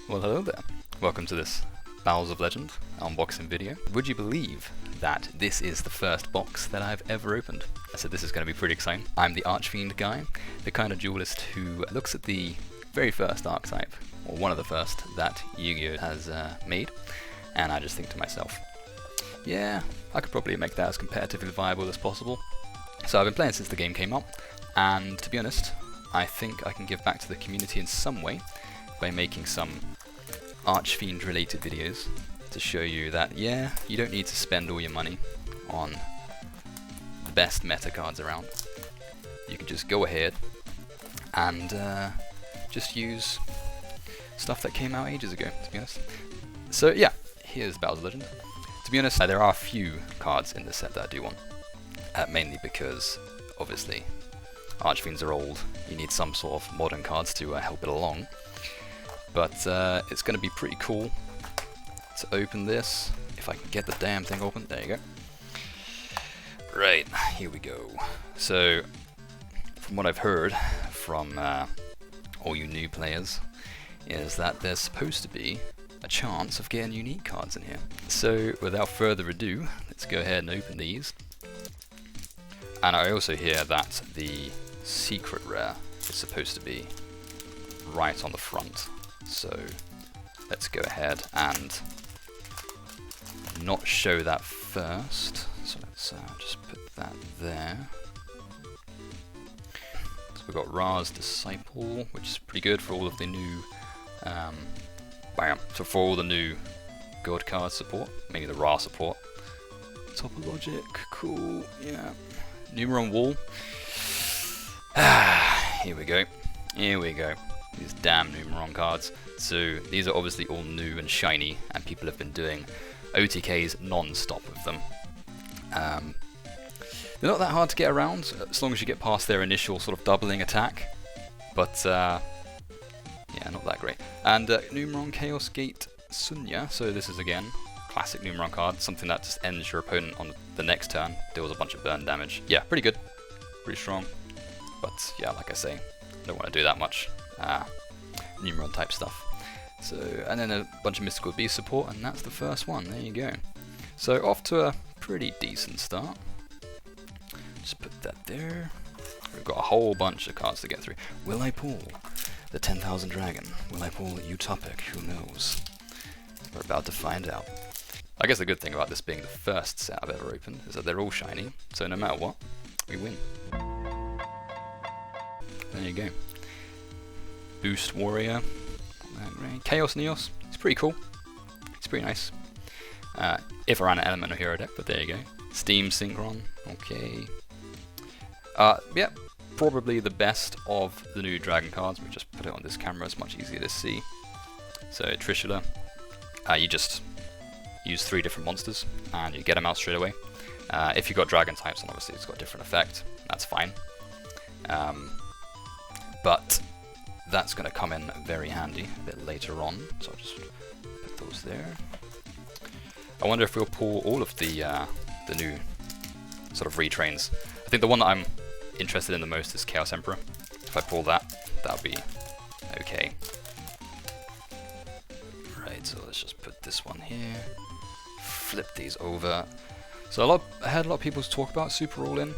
Well, hello there. Welcome to this Bowels of Legend unboxing video. Would you believe that this is the first box that I've ever opened? I said this is going to be pretty exciting. I'm the Archfiend guy, the kind of duelist who looks at the very first archetype, or one of the first, that Yugioh has made, and I just think to myself, yeah, I could probably make that as competitively viable as possible. So I've been playing since the game came out, and to be honest, I think I can give back to the community in some way by making some Archfiend related videos to show you that, yeah, you don't need to spend all your money on the best meta cards around. You can just go ahead and just use stuff that came out ages ago, to be honest. So yeah, here's Bowels of Legend. To be honest, there are a few cards in this set that I do want, mainly because, obviously, Archfiends are old. You need some sort of modern cards to help it along. But it's going to be pretty cool to open this, if I can get the damn thing open. There you go. Right, here we go. So, from what I've heard from all you new players, is that there's supposed to be a chance of getting unique cards in here. So, without further ado, let's go ahead and open these. And I also hear that the secret rare is supposed to be right on the front. So let's go ahead and not show that first. So let's just put that there. So we've got Ra's Disciple, which is pretty good for all of the new so for all the new God card support, mainly the Ra support. Topologic, cool, yeah. Numeron Wall. Here we go. Here we go. These damn Numeron cards. So these are obviously all new and shiny, and people have been doing OTKs non-stop with them. They're not that hard to get around, as long as you get past their initial sort of doubling attack. But yeah, not that great. And Numeron Chaos Gate Sunya. So this is again classic Numeron card, something that just ends your opponent on the next turn, deals a bunch of burn damage. Yeah, pretty good, pretty strong. But yeah, like I say, I don't want to do that much Numeron type stuff. So, and then a bunch of Mystical Beast support, and that's the first one. There you go. So off to a pretty decent start. Just put that there. We've got a whole bunch of cards to get through. Will I pull the 10,000 Dragon? Will I pull Utopic? Who knows? We're about to find out. I guess the good thing about this being the first set I've ever opened is that they're all shiny, so no matter what, we win. There you go. Boost Warrior. Chaos Neos. It's pretty cool. It's pretty nice. If I ran an Elemental Hero deck, but there you go. Steam Synchron. Okay. Yeah, probably the best of the new Dragon cards. We just put it on this camera, it's much easier to see. So Trishula. You just use 3 different monsters and you get them out straight away. If you've got Dragon types, then obviously it's got a different effect. That's fine. But that's going to come in very handy a bit later on, so I'll just put those there. I wonder if we'll pull all of the new sort of retrains. I think the one that I'm interested in the most is Chaos Emperor. If I pull that, that'll be okay. Right, so let's just put this one here. Flip these over. So I had a lot of people talk about Super All-In.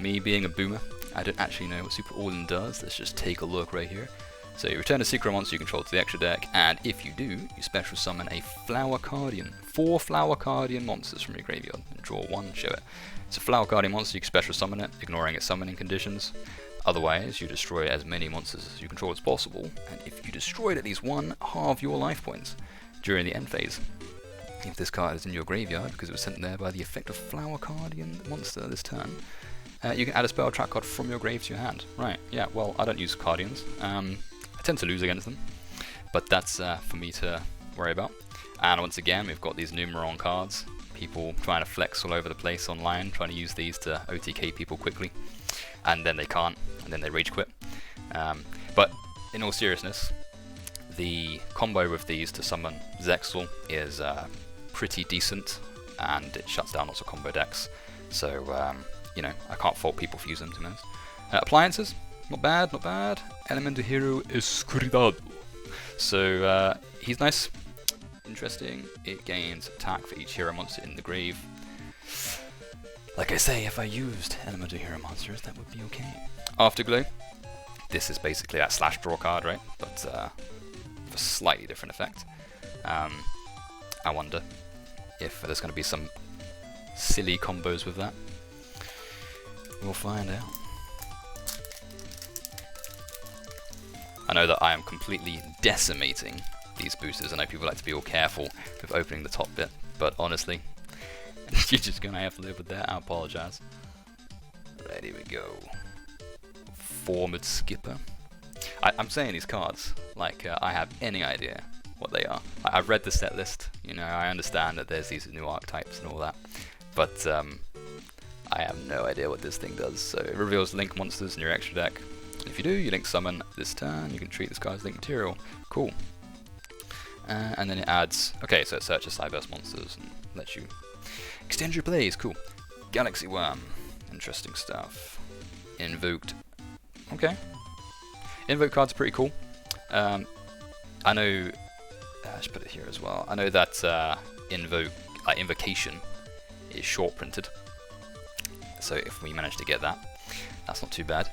Me being a boomer, I don't actually know what Super All-In does. Let's just take a look right here. So you return a secret monster you control to the extra deck, and if you do, you special summon a Flower Guardian. 4 Flower Guardian monsters from your graveyard. And draw 1, show it. It's a Flower Guardian monster, you can special summon it, ignoring its summoning conditions. Otherwise, you destroy as many monsters as you control as possible, and if you destroyed at least one, halve your life points during the end phase. If this card is in your graveyard, because it was sent there by the effect of Flower Guardian monster this turn, you can add a spell trap card from your grave to your hand. Right, yeah, well, I don't use Guardians. I tend to lose against them, but that's for me to worry about. And once again, we've got these Numeron cards. People trying to flex all over the place online, trying to use these to OTK people quickly, and then they can't, and then they rage quit. But in all seriousness, the combo with these to summon Zexal is pretty decent, and it shuts down lots of combo decks. So, you know, I can't fault people for using them, to be honest. Appliances, not bad, not bad. Elemental Hero Escuridad. So he's nice, interesting. It gains attack for each hero monster in the grave. Like I say, if I used elemental hero monsters, that would be okay. Afterglow. This is basically that slash draw card, right? But with a slightly different effect. I wonder if there's going to be some silly combos with that. We'll find out. I know that I am completely decimating these boosters. I know people like to be all careful with opening the top bit, but honestly, you're just going to have to live with that. I apologize. Right, here we go. Forward Skipper. I'm saying these cards like I have any idea what they are. I've read the set list, you know, I understand that there's these new archetypes and all that, but I have no idea what this thing does. So it reveals link monsters in your extra deck. If you do, you link summon this turn, you can treat this card as link material. Cool. And then it adds, okay, so it searches diverse monsters and lets you extend your plays. Cool. Galaxy Worm. Interesting stuff. Invoked. Okay. Invoke cards are pretty cool. I know, I should put it here as well. I know that invocation is short printed. So if we manage to get that, that's not too bad.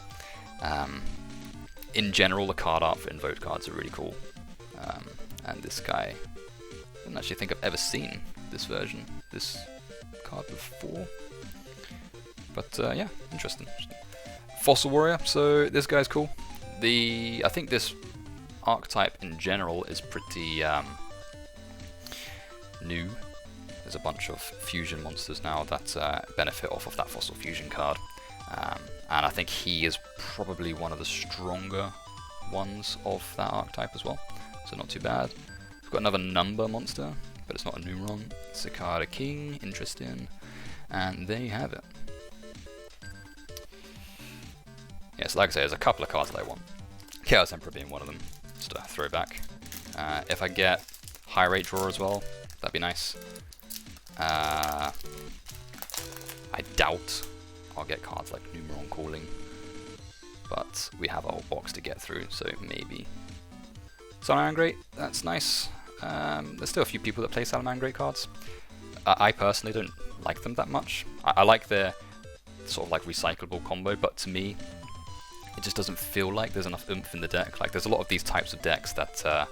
In general, the card art for invoked cards are really cool. And this guy, I don't actually think I've ever seen this version, this card before. But yeah, interesting. Fossil Warrior, so this guy's cool. I think this archetype in general is pretty new. There's a bunch of fusion monsters now that benefit off of that Fossil Fusion card. And I think he is probably one of the stronger ones of that archetype as well. So not too bad. We've got another number monster, but it's not a Numeron. Cicada King, interesting. And there you have it. Yeah, so like I say, there's a couple of cards that I want. Chaos Emperor being one of them, just a throwback. If I get high rate draw as well, that'd be nice. I doubt I'll get cards like Numeron Calling, but we have a whole box to get through, so maybe. Salamangreat, that's nice. There's still a few people that play Salamangreat cards. I personally don't like them that much. I like their sort of like recyclable combo, but to me, it just doesn't feel like there's enough oomph in the deck. Like there's a lot of these types of decks that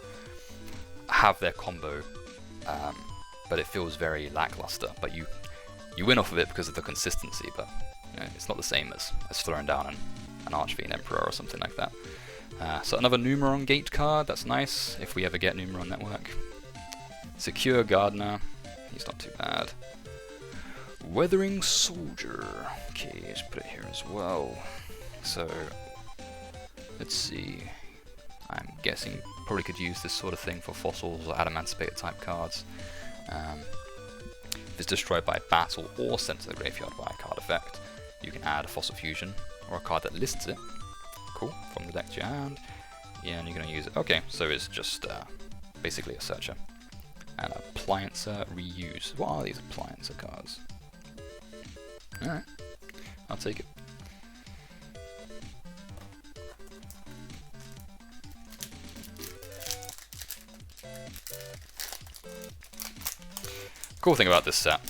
have their combo, but it feels very lackluster. But you win off of it because of the consistency, but you know, it's not the same as throwing down an Archfiend Emperor or something like that. So another Numeron Gate card, that's nice, if we ever get Numeron Network. Secure Gardener, he's not too bad. Weathering Soldier, okay, let's put it here as well. So, let's see, I'm guessing probably could use this sort of thing for fossils or Adamancipator type cards. If it's destroyed by battle or sent to the graveyard by a card effect, you can add a Fossil Fusion or a card that lists it. Cool, from the deck to your hand. Yeah, and you're going to use it. Okay, so it's just basically a searcher. And Appliancer Reuse. What are these Appliancer cards? Alright, I'll take it. Cool thing about this set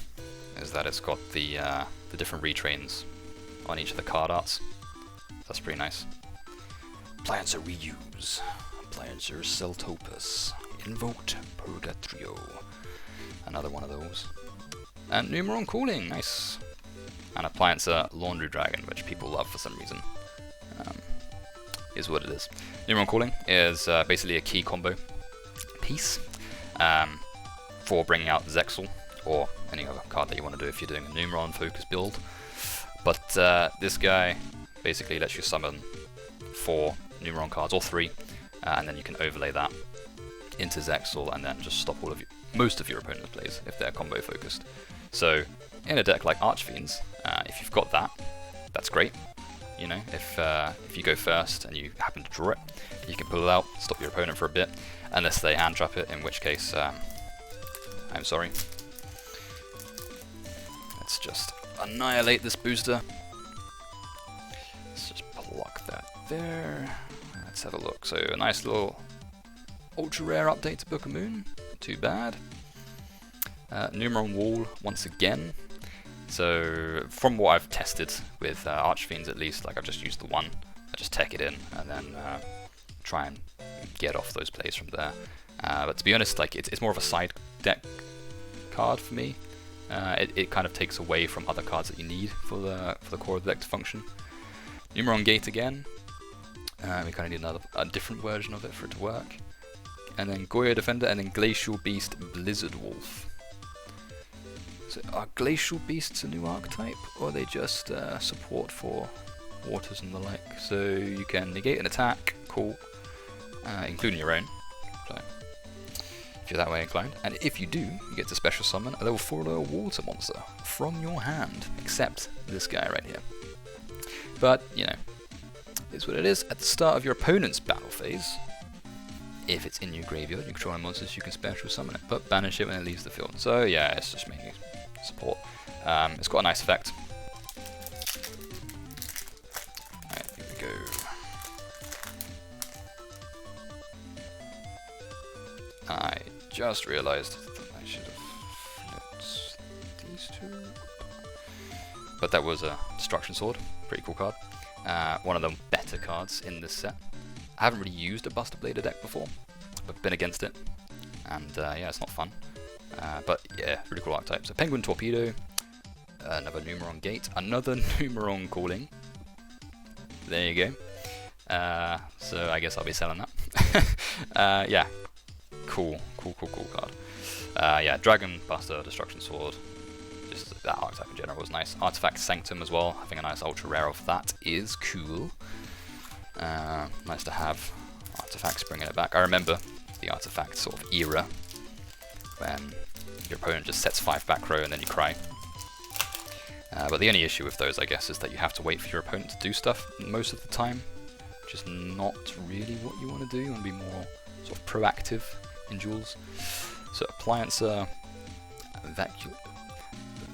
is that it's got the different retrains on each of the card arts. That's pretty nice. Appliancer Reuse, Appliancer CELTOPUS, Invoked Purgatrio, another one of those. And Numeron Calling, nice. And Appliancer Laundry Dragon, which people love for some reason. Is what it is. Numeron Calling is basically a key combo piece for bringing out Zexal, or any other card that you want to do if you're doing a Numeron focus build. But this guy basically lets you summon 4 Numeron cards, or 3, and then you can overlay that into Zexal and then just stop most of your opponent's plays if they're combo focused. So in a deck like Archfiends, if you've got that, that's great. You know, if you go first and you happen to draw it, you can pull it out, stop your opponent for a bit, unless they hand trap it, in which case, I'm sorry. Let's just annihilate this booster. Let's just pluck that there. Let's have a look. So a nice little ultra rare update to Book of Moon, not too bad. Numeron Wall once again. So from what I've tested with Archfiends at least, like I've just used the one, I just tech it in and then try and get off those plays from there. But to be honest, like it's more of a side deck card for me. It kind of takes away from other cards that you need for the core of the deck to function. Numeron Gate again. We kind of need a different version of it for it to work. And then Yugioh Defender, and then Glacial Beast Blizzard Wolf. So are Glacial Beasts a new archetype, or are they just support for waters and the like? So you can negate an attack, cool, including your own. So if you're that way inclined, and if you do, you get to special summon a level 4 water monster from your hand, except this guy right here. But you know, it's what it is. At the start of your opponent's battle phase, if it's in your graveyard, you control monsters, you can special summon it, but banish it when it leaves the field. So yeah, it's just mainly support. It's got a nice effect. Alright, here we go. I just realised I should have flipped these two. But that was a Destruction Sword, pretty cool card. One of the better cards in this set. I haven't really used a Buster Blader deck before, but been against it, and yeah, it's not fun. But yeah, really cool archetype. So Penguin Torpedo, another Numeron Gate, another Numeron Calling. There you go. So I guess I'll be selling that. Yeah, cool card. Yeah, Dragon Buster, Destruction Sword. Just that archetype in general was nice. Artifact Sanctum as well, having a nice ultra rare of that is cool. Nice to have artifacts bringing it back. I remember the artifact sort of era when your opponent just sets 5 back row and then you cry. But the only issue with those, I guess, is that you have to wait for your opponent to do stuff most of the time, which is not really what you want to do. You want to be more sort of proactive in duels. So Appliancer,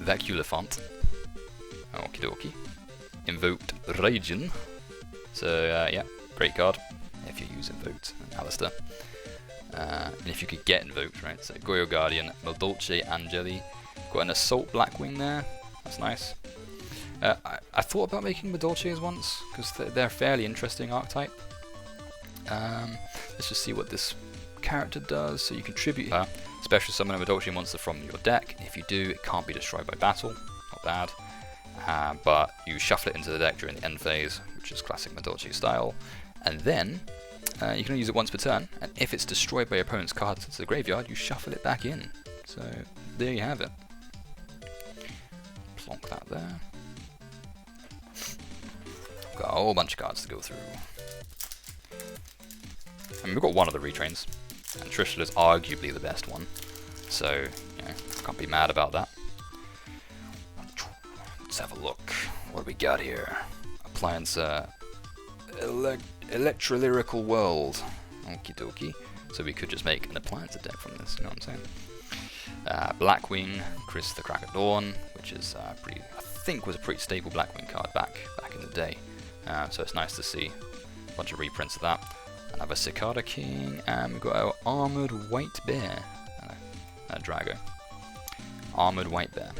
Vaculifant, okie dokie, Invoked Raging. So yeah, great card if you use Invoked and Alistair. And if you could get Invoked, right? So Yugioh Guardian, MADOLCHE, ANJELLY. Got an Assault Blackwing there. That's nice. I thought about making MADOLCHEs once because they're a fairly interesting archetype. Let's just see what this character does. So you contribute special summon a MADOLCHE monster from your deck. If you do, it can't be destroyed by battle. Not bad. But you shuffle it into the deck during the end phase, which is classic MADOLCHE style, and then you can only use it once per turn, and if it's destroyed by your opponent's cards into the graveyard, you shuffle it back in. So there you have it. Plonk that there. Got a whole bunch of cards to go through. I mean, we've got one of the retrains, and Trishul is arguably the best one, so you know, can't be mad about that. Let's have a look. What do we got here? Appliancer, Electrolyrical World. Okie dokie. So we could just make an Appliancer deck from this, you know what I'm saying? Blackwing, Chris the Crack of Dawn, which is I think was a pretty stable Blackwing card back in the day. So it's nice to see a bunch of reprints of that. Another Cicada King, and we've got our Armored White Bear. Drago. Armored White Bear.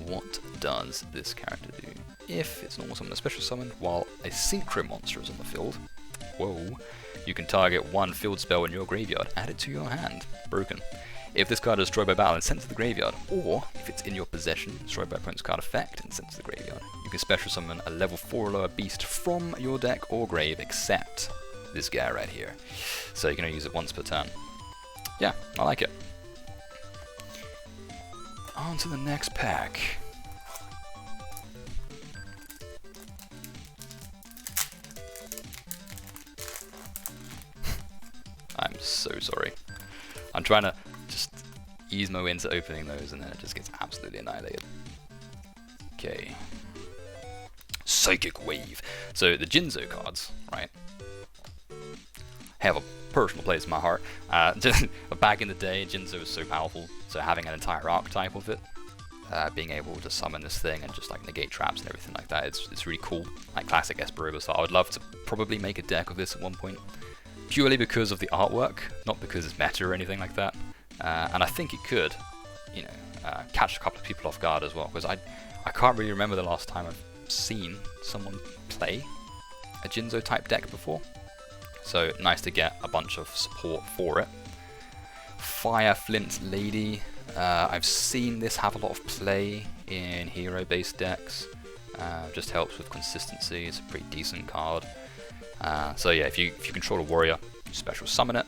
What does this character do? If it's normal summon, a special summon while a synchro monster is on the field, whoa, you can target one field spell in your graveyard, add it to your hand. Broken. If this card is destroyed by battle and sent to the graveyard, or if it's in your possession, destroyed by opponent's card effect and sent to the graveyard, you can special summon a level 4 or lower beast from your deck or grave, except this guy right here. So you can only use it once per turn. Yeah, I like it. On to the next pack. I'm so sorry. I'm trying to just ease my way into opening those and then it just gets absolutely annihilated. Okay. Psychic Wave. So the Jinzo cards, right, have a personal place in my heart. Back in the day, Jinzo was so powerful, so having an entire archetype of it, being able to summon this thing and just like negate traps and everything like that, it's really cool. Like classic Esperoba style. I would love to probably make a deck of this at one point. purely because of the artwork, not because it's meta or anything like that. And I think it could, you know, catch a couple of people off guard as well, because I can't really remember the last time I've seen someone play a Jinzo type deck before. So nice to get a bunch of support for it. Fire Flint Lady. I've seen this have a lot of play in hero-based decks. Just helps with consistency. It's a pretty decent card. So yeah, if you control a warrior, you special summon it,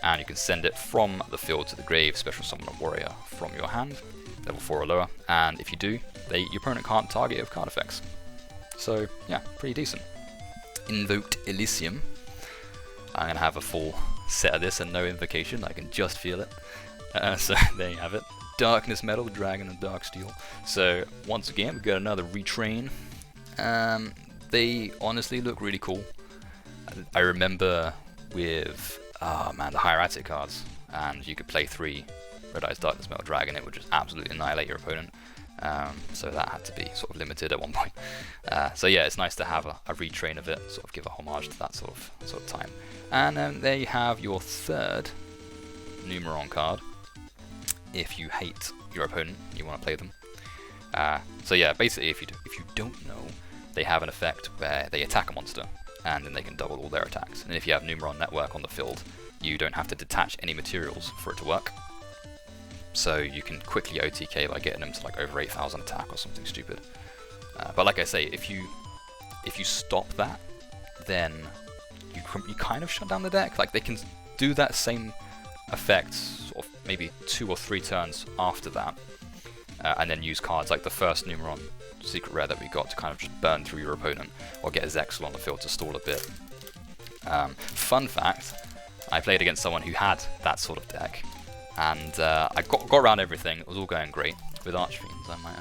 and you can send it from the field to the grave, special summon a warrior from your hand, level 4 or lower, and if you do, your opponent can't target it with card effects. So yeah, pretty decent. Invoked Elysium. I'm going to have a full set of this and no invocation, I can just feel it. So there you have it. Darkness Metal, Dragon and Darksteel. So once again, we've got another retrain. They honestly look really cool. I remember with, the hieratic cards, and you could play 3 Red Eyes Darkness Metal Dragon, it would just absolutely annihilate your opponent. So that had to be sort of limited at one point. So yeah, it's nice to have a retrain of it, sort of give a homage to that sort of time. And there you have your 3rd Numeron card. If you hate your opponent, you want to play them. So yeah, basically, if you don't know, they have an effect where they attack a monster, and then they can double all their attacks. And if you have Numeron Network on the field, you don't have to detach any materials for it to work. So you can quickly OTK by getting them to like over 8,000 attack or something stupid. But like I say, if you stop that, then you kind of shut down the deck. Like they can do that same effect sort of maybe 2 or 3 turns after that, and then use cards like the first Numeron secret rare that we got to kind of just burn through your opponent, or get a Zexal on the field to stall a bit. Fun fact, I played against someone who had that sort of deck, and I got around everything. It was all going great with Archfiends, I might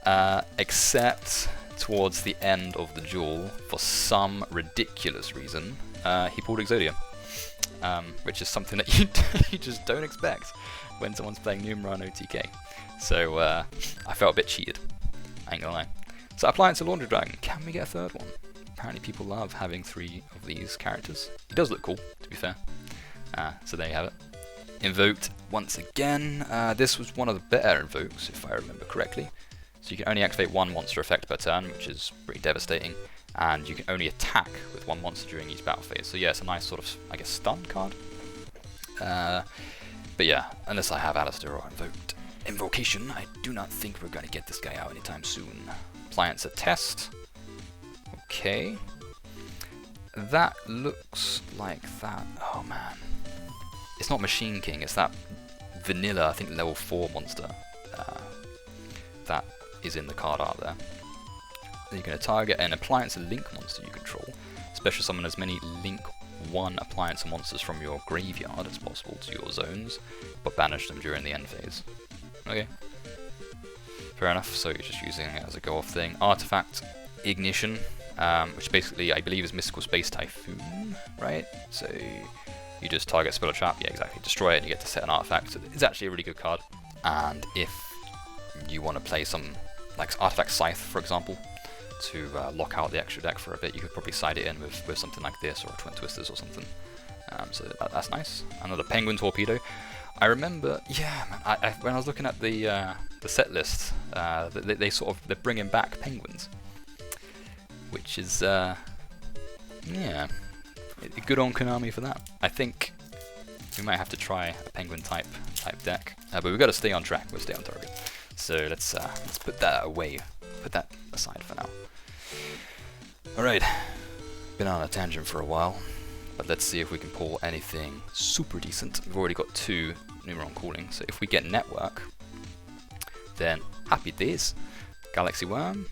add, except towards the end of the duel, for some ridiculous reason, he pulled Yugioh, which is something that you just don't expect when someone's playing Numeron OTK. So I felt a bit cheated, I ain't gonna lie. So Appliancer Laundry Dragon, can we get a 3rd one? Apparently people love having 3 of these characters. He does look cool, to be fair. So there you have it. Invoked once again. This was one of the better invokes, if I remember correctly. So you can only activate 1 monster effect per turn, which is pretty devastating. And you can only attack with 1 monster during each battle phase. So yeah, it's a nice sort of, I guess, stun card. But yeah, unless I have Alistair or Invoked Invocation, I do not think we're going to get this guy out anytime soon. Appliancer Test. Okay. That looks like that. Oh man. It's not Machine King, it's that vanilla, I think level 4 monster. That is in the card art there. You're going to target an Appliancer Link monster you control. Special summon as many Link 1 Appliancer monsters from your graveyard as possible to your zones, but banish them during the end phase. Okay. Fair enough, so you're just using it as a go-off thing. Artifact Ignition, which basically I believe is Mystical Space Typhoon, right? So you just target spell or trap, yeah exactly, destroy it and you get to set an artifact. So it's actually a really good card. And if you want to play some, like Artifact Scythe for example, to lock out the extra deck for a bit, you could probably side it in with something like this, or Twin Twisters or something. So that's nice. Another Penguin Torpedo. I remember, yeah man, when I was looking at the set list, they're bringing back penguins, which is yeah, good on Konami for that. I think we might have to try a penguin type deck, but we've got to stay on track. We'll stay on target. So let's put that away, put that aside for now. All right, been on a tangent for a while, but let's see if we can pull anything super decent. We've already got 2 Numeron Calling, so if we get Network, then happy days. Galaxy Worm,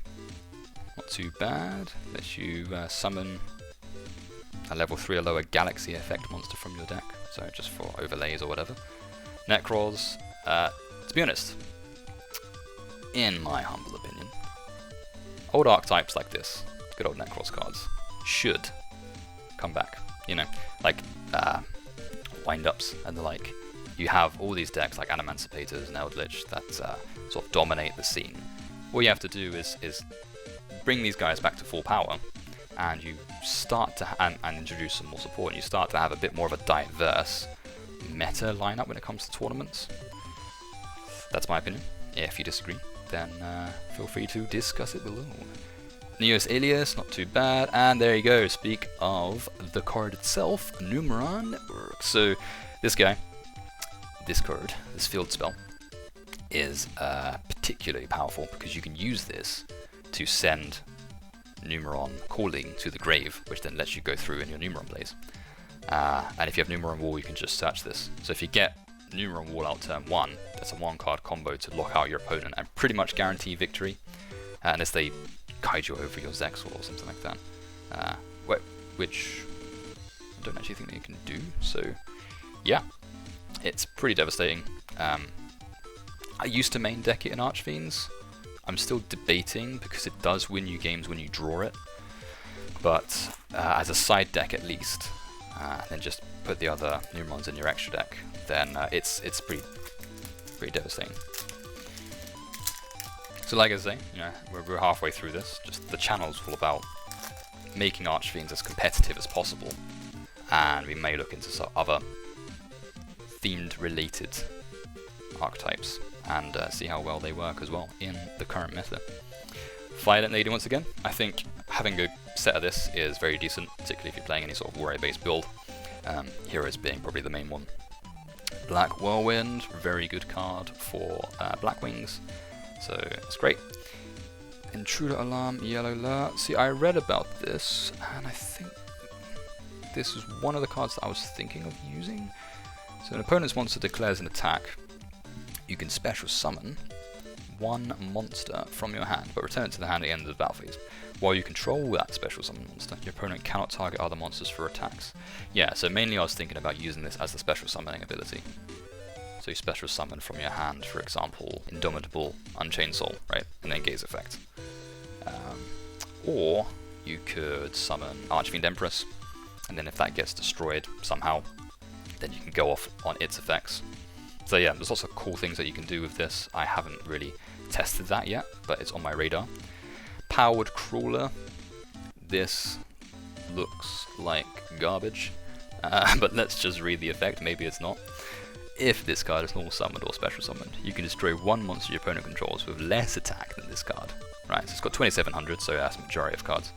not too bad. Lets you summon a level 3 or lower Galaxy effect monster from your deck, so just for overlays or whatever. Necros, to be honest, in my humble opinion, old archetypes like this, good old Necros cards, should come back. You know, like wind-ups and the like. You have all these decks like Animancipators and Eldritch that sort of dominate the scene. All you have to do is bring these guys back to full power, and you start to and introduce some more support, and you start to have a bit more of a diverse meta lineup when it comes to tournaments. That's my opinion. If you disagree, then feel free to discuss it below. Neos Alias, not too bad, and there you go. Speak of the card itself, Numeron. So this guy, this card, this field spell, is particularly powerful because you can use this to send Numeron calling to the grave, which then lets you go through in your Numeron plays. And if you have Numeron Wall, you can just search this. So if you get Numeron Wall out turn 1, that's a 1-card combo to lock out your opponent and pretty much guarantee victory, unless they kaiju over your Zexal or something like that, which I don't actually think they can do. So yeah, it's pretty devastating. I used to main deck it in Archfiends. I'm still debating because it does win you games when you draw it, but as a side deck at least, then just put the other Numerons in your extra deck, then it's pretty devastating. So like I say, you know, we're halfway through this. Just the channel's all about making Archfiends as competitive as possible, and we may look into some other themed related archetypes and see how well they work as well in the current meta. Violent Lady once again. I think having a set of this is very decent, particularly if you're playing any sort of warrior based build. Heroes being probably the main one. Black Whirlwind, very good card for Black Wings, so it's great. Intruder Alarm, Yellow Lure. See, I read about this, and I think this was one of the cards that I was thinking of using. So an opponent's monster declares an attack. You can special summon one monster from your hand, but return it to the hand at the end of the battle phase. While you control that special summon monster, your opponent cannot target other monsters for attacks. Yeah, so mainly I was thinking about using this as the special summoning ability. So you special summon from your hand, for example, Indomitable, Unchained Soul, right? And then gaze effect. Or you could summon Archfiend Empress, and then if that gets destroyed somehow, then you can go off on its effects. So yeah, there's lots of cool things that you can do with this. I haven't really tested that yet, but it's on my radar. Powered Crawler. This looks like garbage, but let's just read the effect, maybe it's not. If this card is normal summoned or special summoned, you can destroy one monster your opponent controls with less attack than this card. Right, so it's got 2700, so that's the majority of cards.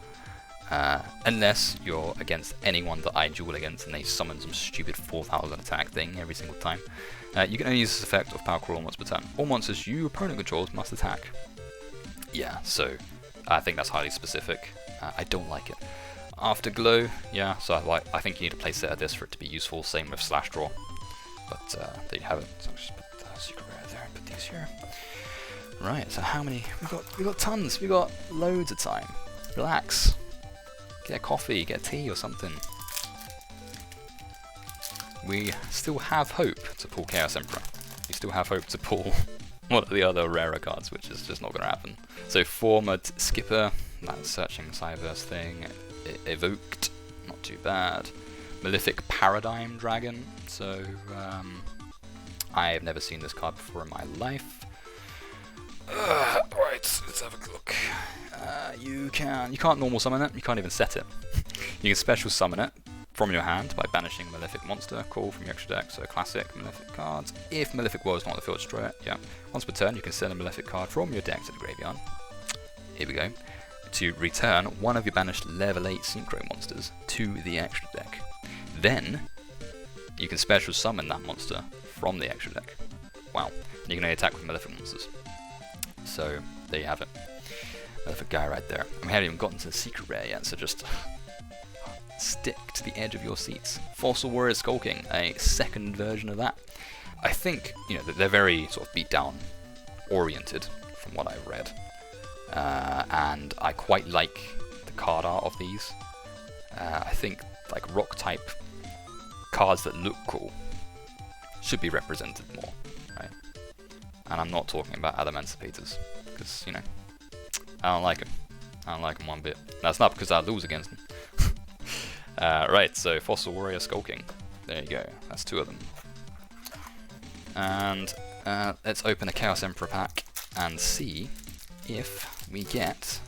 Unless you're against anyone that I duel against and they summon some stupid 4000 attack thing every single time. You can only use this effect of Power Crawl once per turn. All monsters your opponent controls must attack. Yeah, so I think that's highly specific. I don't like it. Afterglow, yeah, so I think you need a playset of this for it to be useful. Same with Slash Draw. But there you have it. So I'll just put the secret rare there and put these here. Right, so how many? We got tons. We got loads of time. Relax. Get a coffee, get a tea or something. We still have hope to pull Chaos Emperor. We still have hope to pull one of the other rarer cards, which is just not going to happen. So Formed Skipper, that searching Cyberse thing. Evoked, not too bad. Malefic Paradigm Dragon, so I've never seen this card before in my life. Right, let's have a look. You can't normal summon it, you can't even set it. You can special summon it from your hand by banishing a Malefic monster, call from your extra deck, so classic Malefic cards. If Malefic War is not on the field, destroy it, yeah. Once per turn, you can send a Malefic card from your deck to the graveyard. Here we go. To return one of your banished level 8 Synchro monsters to the extra deck. Then, you can special summon that monster from the extra deck. Wow. And you can only attack with Malefic monsters. So, there you have it. Malefic guy right there. And we haven't even gotten to the secret rare yet, so just stick to the edge of your seats. Fossil Warrior Skulking, a second version of that. I think, you know, they're very sort of beat down oriented from what I've read. And I quite like the card art of these. I think like rock type cards that look cool should be represented more, right? And I'm not talking about Adamanticators, because, you know, I don't like them. I don't like them one bit. That's not because I lose against them. Right, so Fossil Warrior Skulking. There you go, that's 2 of them. And let's open a Chaos Emperor pack and see if we get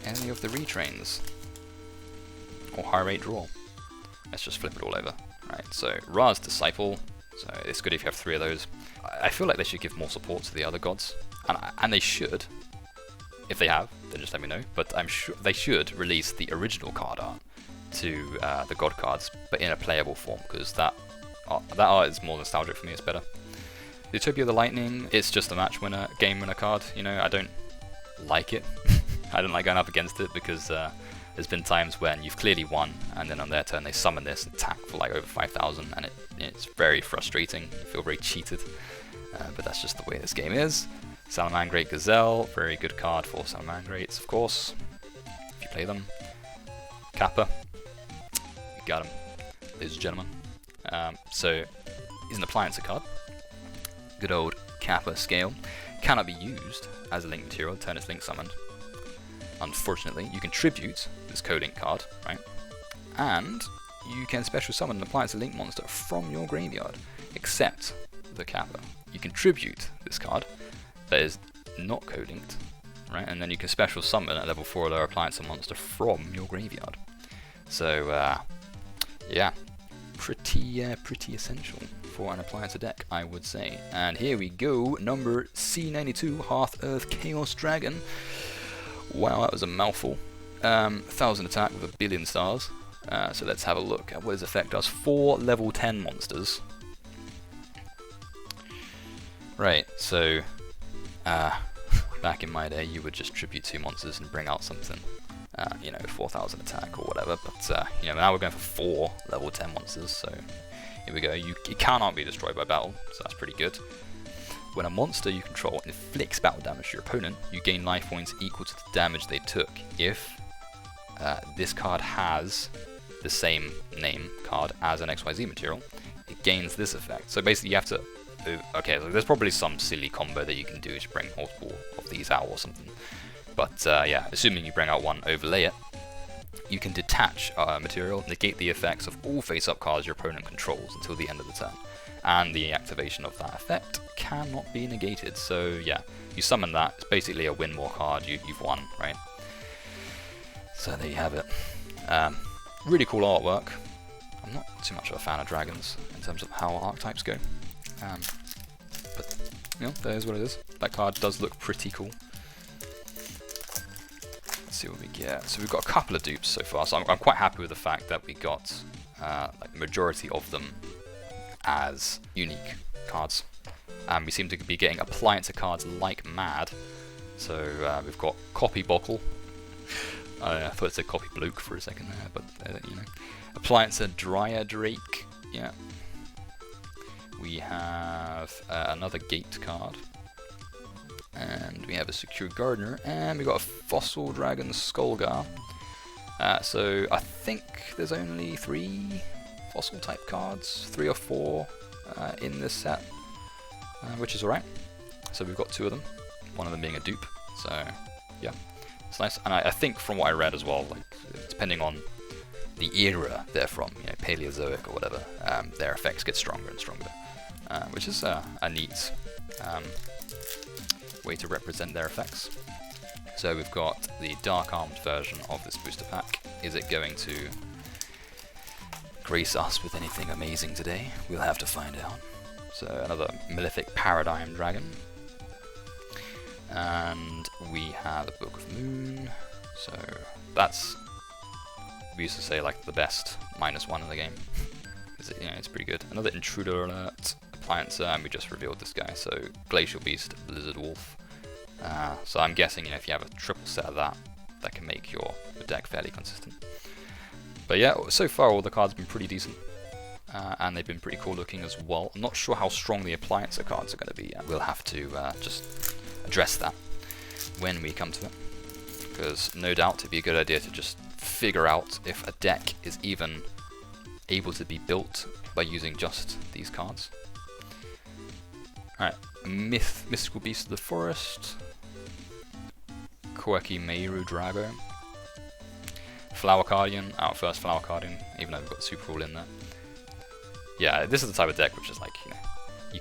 any of the retrains. or high rate draw. Let's just flip it all over. Right, so Ra's Disciple, so it's good if you have 3 of those. I feel like they should give more support to the other gods, and they should. If they have, then just let me know. But I'm sure they should release the original card art to the god cards, but in a playable form, because that art is more nostalgic for me. It's better. Utopia the Lightning, it's just a match winner, game winner card. You know, I don't like it. I don't like going up against it because there's been times when you've clearly won, and then on their turn they summon this and attack for like over 5,000, and it's very frustrating. You feel very cheated, but that's just the way this game is. Salamangrate Gazelle, very good card for Salamangrates, of course, if you play them. KAPPA, you got him, ladies and gentlemen. So, he's an Appliancer card. Good old KAPPA scale. Cannot be used as a link material, turn its link summoned. Unfortunately, you can tribute this co-link card, right? And you can special summon an Appliancer link monster from your graveyard, except the KAPPA. You can tribute this card that is not co-linked, right? And then you can special summon a level 4 or lower Appliancer monster from your graveyard. So, yeah, pretty essential for an Appliancer deck, I would say. And here we go, number C92, Hearth Earth Chaos Dragon. Wow, that was a mouthful. 1000 attack with 1,000,000,000 stars. So let's have a look at what his effect does. 4 level 10 monsters. Right, so back in my day, you would just tribute 2 monsters and bring out something, you know, 4,000 attack or whatever. But you know, now we're going for 4 level 10 monsters. So here we go. You cannot be destroyed by battle, so that's pretty good. When a monster you control inflicts battle damage to your opponent, you gain life points equal to the damage they took. If this card has the same name card as an XYZ material, it gains this effect. So basically you have to... Okay, so there's probably some silly combo that you can do to bring multiple of these out or something. But yeah, assuming you bring out one, overlay it, you can detach material, negate the effects of all face-up cards your opponent controls until the end of the turn. And the activation of that effect cannot be negated. So yeah, you summon that, it's basically a win more card, you've won, right? So there you have it. Really cool artwork. I'm not too much of a fan of dragons in terms of how archetypes go. But you know, there's what it is. That card does look pretty cool. Let's see what we get. So we've got a couple of dupes so far, so I'm quite happy with the fact that we got like the majority of them as unique cards. And we seem to be getting Appliancer cards like mad. So we've got Copy Bockel. I thought it said Copy Bloke for a second there, but you know. Appliancer Dryer Drake, yeah. We have another Gate card. And we have a Secure Gardener, and we got a Fossil Dragon SKULLGAR. So I think there's only 3 fossil type cards, 3 or 4 in this set, which is alright. So we've got 2 of them, one of them being a dupe, so yeah, it's nice. And I think from what I read as well, like depending on the era they're from, you know, Paleozoic or whatever, their effects get stronger and stronger, which is a neat way to represent their effects. So we've got the Dark Armed version of this booster pack. Is it going to grace us with anything amazing today? We'll have to find out. So another Malefic Paradigm Dragon. And we have a Book of Moon. So that's, we used to say, like the best -1 in the game. You know, it's pretty good. Another Intruder Alert, Appliancer, and we just revealed this guy. So Glacial Beast, Blizzard Wolf. So I'm guessing, you know, if you have a triple set of that, that can make your deck fairly consistent. But yeah, so far all the cards have been pretty decent, and they've been pretty cool looking as well. I'm not sure how strong the Appliancer cards are going to be. We'll have to just address that when we come to it, because no doubt it'd be a good idea to just figure out if a deck is even able to be built by using just these cards. Alright, Mystical Beast of the Forest, Quirky Meiru Drago, Flower Guardian, our first Flower Guardian, even though we've got Super Rule in there. Yeah, this is the type of deck which is like, you know, you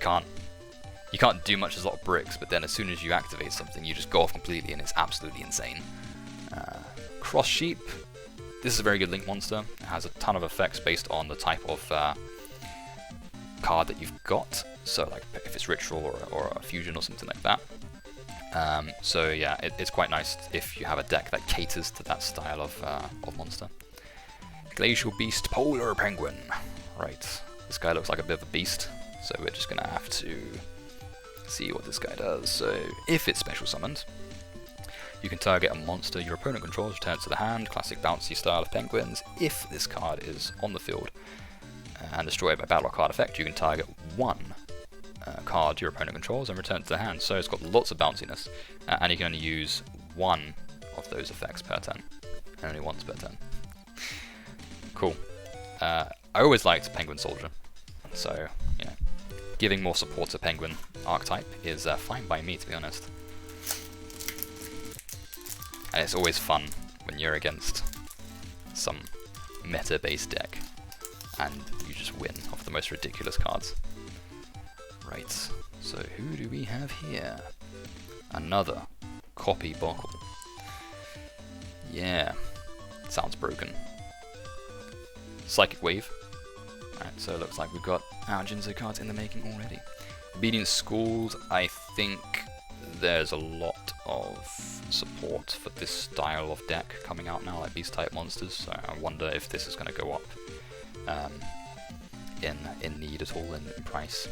can't do much as a lot of bricks, but then as soon as you activate something, you just go off completely and it's absolutely insane. Cross Sheep, this is a very good link monster. It has a ton of effects based on the type of card that you've got. So like if it's ritual or a fusion or something like that. So yeah, it's quite nice if you have a deck that caters to that style of monster. Glacial Beast Polar Penguin. Right, this guy looks like a bit of a beast, so we're just gonna have to see what this guy does. So if it's special summoned, you can target a monster your opponent controls, return it to the hand, classic bouncy style of penguins. If this card is on the field and destroyed by battle or card effect, you can target one card your opponent controls and return it to the hand. So it's got lots of bounciness, and you can only use one of those effects per turn, and only once per turn. Cool. I always liked Penguin Soldier, so you know, giving more support to Penguin archetype is fine by me, to be honest. And it's always fun when you're against some meta-based deck and you just win off the most ridiculous cards. Right, so who do we have here? Another Copy Buckle. Yeah, sounds broken. Psychic Wave. Alright, so it looks like we've got our Jinzo cards in the making already. Obedient Schools, I think there's a lot of support for this style of deck coming out now, like these type monsters, so I wonder if this is going to go up in need at all in price.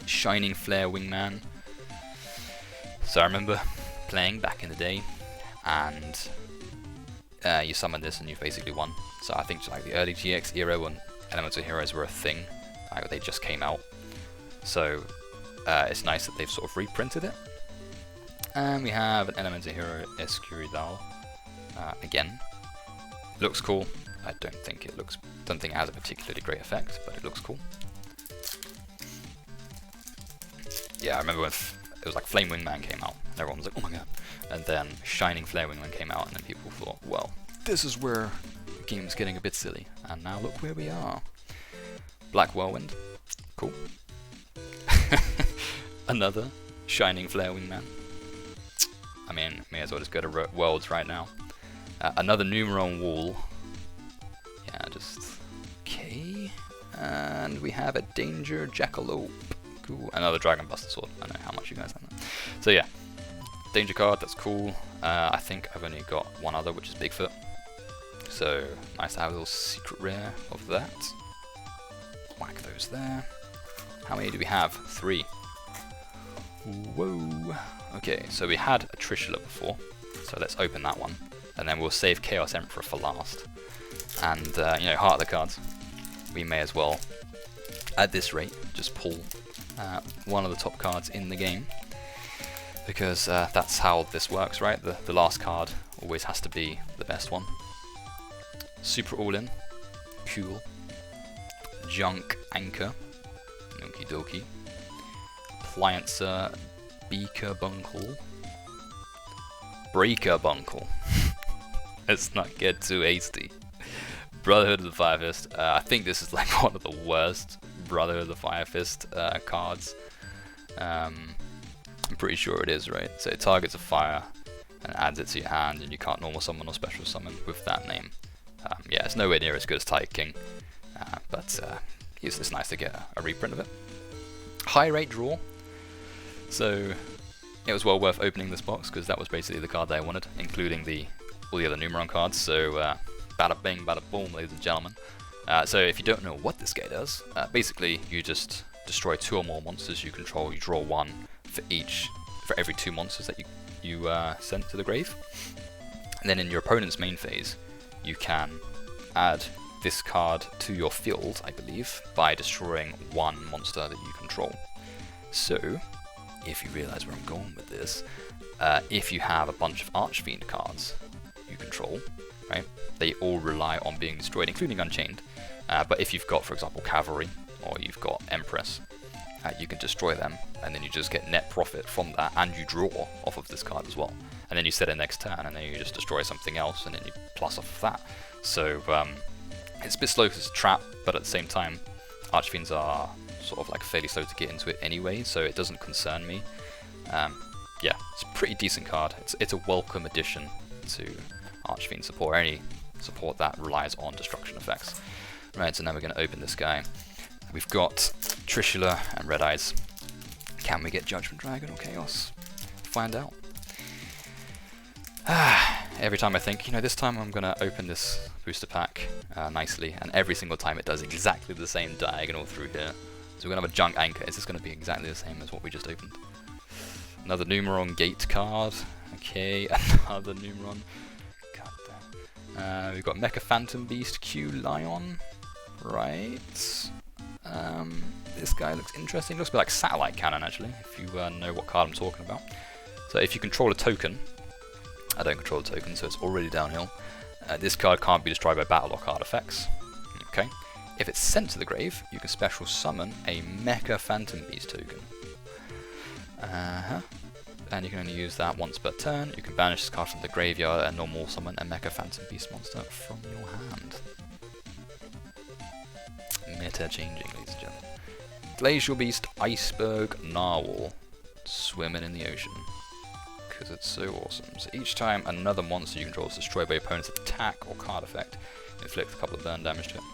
Shining Flare Wingman. So I remember playing back in the day, and you summon this and you basically won. So I think like the early GX era when Elemental Heroes were a thing, like they just came out. So it's nice that they've sort of reprinted it. And we have an Elemental Hero Escuridal. Again, looks cool. I don't think it has a particularly great effect, but it looks cool. Yeah, I remember when it was like Flame Wingman came out, and everyone was like, oh my god. And then Shining Flare Wingman came out, and then people thought, well, this is where the game's getting a bit silly. And now look where we are. Black Whirlwind. Cool. Another Shining Flare Wingman. I mean, may as well just go to Worlds right now. Another Numeron Wall. Yeah, just... okay. And we have a Danger Jackalope. Cool. Another Dragon Buster Sword. I don't know how much you guys have that. So yeah, Danger card, that's cool. I think I've only got one other, which is Bigfoot. So nice to have a little secret rare of that. Whack those there. How many do we have? 3. Whoa. Okay, so we had a Trishula before, so let's open that one, and then we'll save Chaos Emperor for last. And you know, heart of the cards, we may as well, at this rate, just pull one of the top cards in the game, because that's how this works, right? The last card always has to be the best one. Super All-In, cool. Junk Anchor, okie dokie. Appliancer, Beaker Bunkle, Breaker Bunkle. Let's not get too hasty. Brotherhood of the Fire Fist. I think this is like one of the worst Brotherhood of the Fire Fist cards. I'm pretty sure it is, right? So it targets a fire and adds it to your hand, and you can't normal summon or special summon with that name. Yeah, it's nowhere near as good as Tiger King, but it's just nice to get a reprint of it. High rate draw. So it was well worth opening this box, because that was basically the card that I wanted, including all the other Numeron cards. So bada bing, bada boom, ladies and gentlemen. So if you don't know what this guy does, basically you just destroy 2 or more monsters you control. You draw 1 for every 2 monsters that you send to the grave. And then in your opponent's main phase, you can add this card to your field, I believe, by destroying 1 monster that you control. So, if you realise where I'm going with this, if you have a bunch of Archfiend cards you control, right, they all rely on being destroyed, including Unchained. But if you've got, for example, Cavalry, or you've got Empress, you can destroy them, and then you just get net profit from that, and you draw off of this card as well. And then you set it next turn, and then you just destroy something else, and then you plus off of that. So it's a bit slow because it's a trap, but at the same time, Archfiends are sort of like fairly slow to get into it anyway, so it doesn't concern me. Yeah, it's a pretty decent card. It's a welcome addition to Archfiend support. I only support that relies on destruction effects. Right, so now we're going to open this guy. We've got Trishula and Red Eyes. Can we get Judgment Dragon or Chaos? Find out. Every time I think, you know, this time I'm going to open this booster pack nicely, and every single time it does exactly the same diagonal through here. So we're going to have a junk anchor. Is this going to be exactly the same as what we just opened? Another Numeron gate card. Okay, another Numeron. God damn. We've got Mecha Phantom Beast Q Lion. Right. This guy looks interesting. Looks a bit like Satellite Cannon, actually, if you know what card I'm talking about. So if you control a token, I don't control the token, so it's already downhill. This card can't be destroyed by battle or card effects. Okay. If it's sent to the grave, you can special summon a Mecha Phantom Beast token. And you can only use that once per turn. You can banish this card from the graveyard and normal summon a Mecha Phantom Beast monster from your hand. Meta changing, ladies and gentlemen. Glacial Beast Iceberg Narwhal. Swimming in the ocean. Because it's so awesome. So each time another monster you control is destroyed by your opponent's attack or card effect, inflict a couple of burn damage to it.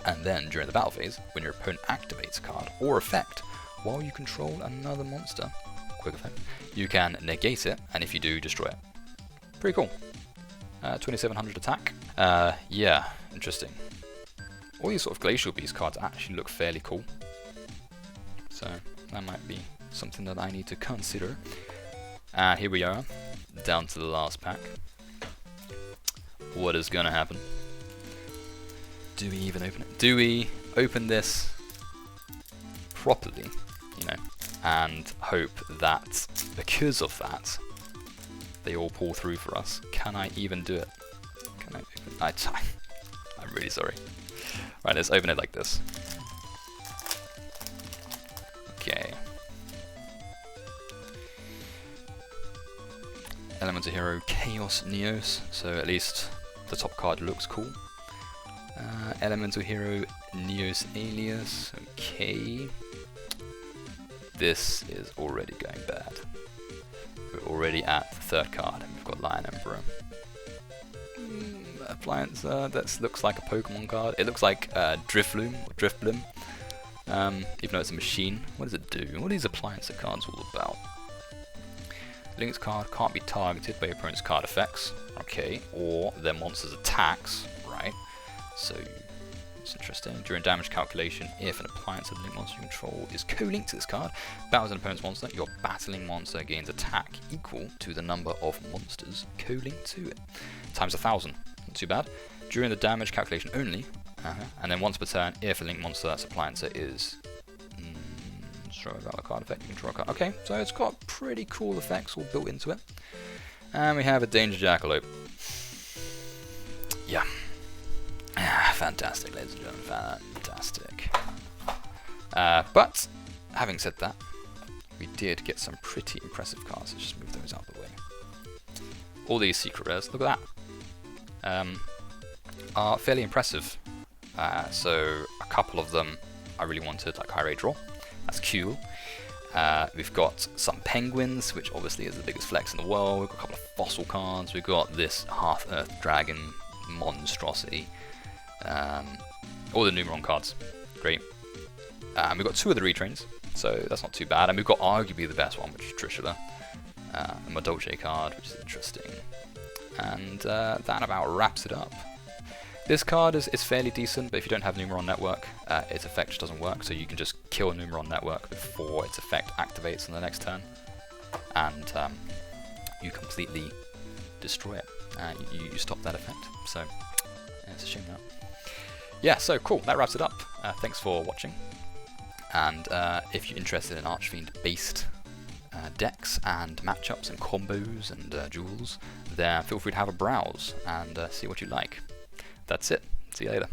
And then, during the battle phase, when your opponent activates a card or effect while you control another monster, quick effect, you can negate it, and if you do, destroy it. Pretty cool. 2700 attack. Yeah, interesting. All these sort of Glacial Beast cards actually look fairly cool. So, that might be something that I need to consider. And here we are, down to the last pack. What is going to happen? Do we even open it? Do we open this properly, you know, and hope that because of that, they all pull through for us? Can I even do it? Can I open? I'm really sorry. Right, let's open it like this. Okay. Elemental Hero Chaos Neos, so at least the top card looks cool. Elemental Hero Neos Alias, okay. This is already going bad. We're already at the third card and we've got Lion Emperor. Appliancer, that looks like a Pokemon card. It looks like Drifloom, or Driftbloom. Even though it's a machine. What does it do? What are these Appliancer cards all about? Link's card can't be targeted by your opponent's card effects, okay, or their monster's attacks, right? So, it's interesting. During damage calculation, if an appliance of the link monster you control is co-linked to this card, battles an opponent's monster, your battling monster gains attack equal to the number of monsters co-linked to it. Times 1,000, not too bad. During the damage calculation only, and then once per turn, if a link monster that's appliancer is destroy a valid card effect, you can draw a card. Okay, so it's got pretty cool effects all built into it. And we have a Danger Jackalope. Yeah. Fantastic, ladies and gentlemen, fantastic. But, having said that, we did get some pretty impressive cards. Let's just move those out of the way. All these secret rares, look at that, are fairly impressive. So, a couple of them I really wanted, like High Ray Draw. That's cool. We've got some penguins, which obviously is the biggest flex in the world. We've got a couple of fossil cards. We've got this Half-Earth Dragon monstrosity. All the Numeron cards. Great. And we've got 2 of the retrains, so that's not too bad. And we've got arguably the best one, which is Trishula. A MADOLCHE card, which is interesting. And that about wraps it up. This card is fairly decent, but if you don't have Numeron Network, its effect just doesn't work, so you can just kill Numeron Network before its effect activates on the next turn, and you completely destroy it. You stop that effect, so yeah, it's a shame that. Yeah, so cool, that wraps it up. Thanks for watching, and if you're interested in Archfiend-based decks and matchups and combos and duels, then feel free to have a browse and see what you like. That's it. See you later.